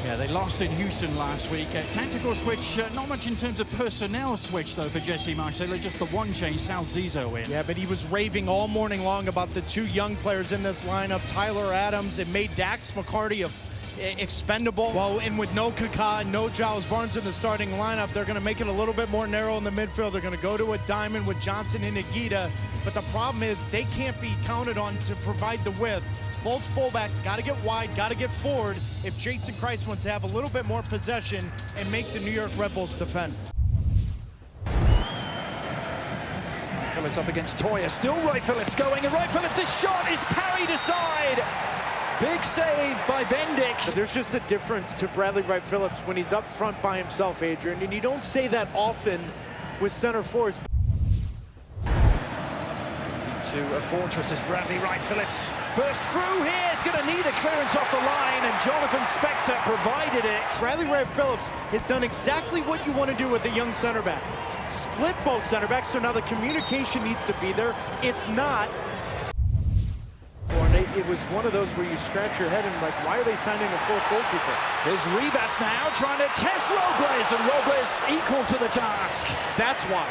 Yeah, they lost in Houston last week. Tactical switch, not much in terms of personnel switch, though, for Jesse Marsch. Just the one change, Sal Zizzo in. Yeah, but he was raving all morning long about the two young players in this lineup, Tyler Adams. It made Dax McCarty expendable. Well, and with no Kaká and no Giles Barnes in the starting lineup, they're going to make it a little bit more narrow in the midfield. They're going to go to a diamond with Johnson and Higuita. But the problem is they can't be counted on to provide the width. Both fullbacks got to get wide, got to get forward if Jason Kreis wants to have a little bit more possession and make the New York Red Bulls defend. Phillips up against Toya, still Wright Phillips going, and Wright Phillips' shot is parried aside. Big save by Bendik. But there's just a difference to Bradley Wright Phillips when he's up front by himself, Adrian, and you don't say that often with center forwards. To a fortress as Bradley Wright Phillips bursts through here. It's going to need a clearance off the line, and Jonathan Spector provided it. Bradley Wright Phillips has done exactly what you want to do with a young center back. Split both center backs, so now the communication needs to be there. It's not. It was one of those where you scratch your head and like, why are they signing a fourth goalkeeper? There's Rivas now trying to test Robles, and Robles equal to the task. That's why.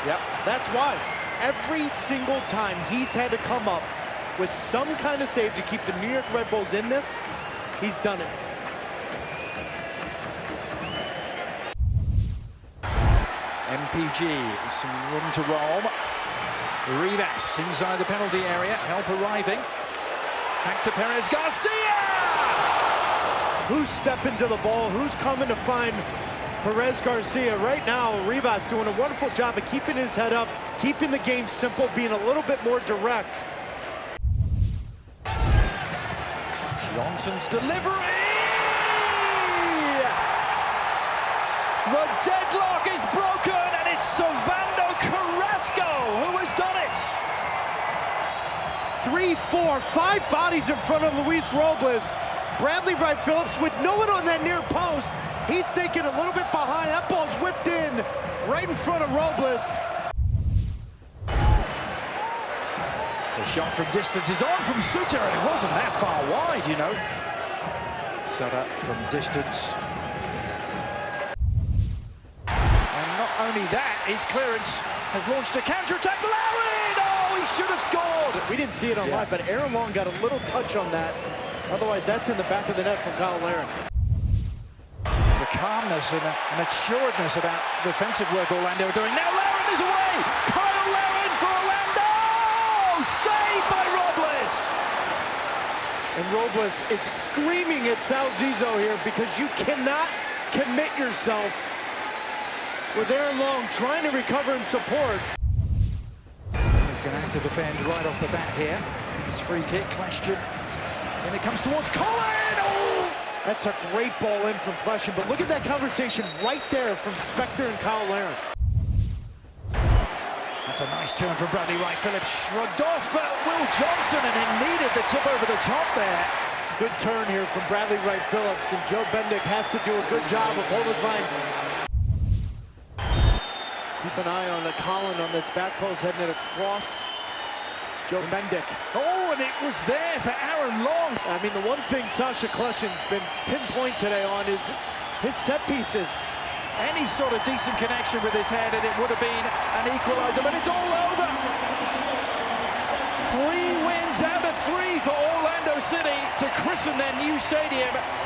Yep. That's why. Every single time he's had to come up with some kind of save to keep the New York Red Bulls in this, he's done it. MPG with some room to roam. Rivas inside the penalty area, help arriving. Back to Perez Garcia! Who's stepping to the ball? Who's coming to find Perez Garcia? Right now, Rivas doing a wonderful job of keeping his head up, keeping the game simple, being a little bit more direct. Johnson's delivery! The deadlock is broken, and it's Servando Carrasco who has done it. 3, 4, 5 bodies in front of Luis Robles. Bradley Wright Phillips with no one on that near post. He's thinking a little bit behind. That ball's whipped in right in front of Robles. The shot from distance is on from Suter, and it wasn't that far wide, you know. Set up from distance. And not only that, his clearance has launched a counter-attack. Larin! Oh, he should have scored! We didn't see it on live, but Aaron Long got a little touch on that. Otherwise, that's in the back of the net from Cyle Larin. There's a calmness and an assuredness about the defensive work Orlando are doing. Now Larin is away! Cyle Larin for Orlando! Saved by Robles! And Robles is screaming at Sal Zizzo here because you cannot commit yourself with Aaron Long trying to recover and support. He's going to have to defend right off the bat here. His free kick question. And it comes towards Colin! Oh! That's a great ball in from Kleshin, but look at that conversation right there from Spector and Cyle Larin. That's a nice turn from Bradley Wright Phillips. Shrugged off Will Johnson, and it needed the tip over the top there. Good turn here from Bradley Wright Phillips, and Joe Bendik has to do a good job of holding his line. Keep an eye on the Colin on this back post, heading it across. Joe Bendik. Oh, and it was there for Aaron Long. I mean, the one thing Sacha Kleshin's been pinpoint today on is his set pieces. Any sort of decent connection with his head, and it would have been an equalizer, but it's all over. 3 wins out of 3 for Orlando City to christen their new stadium.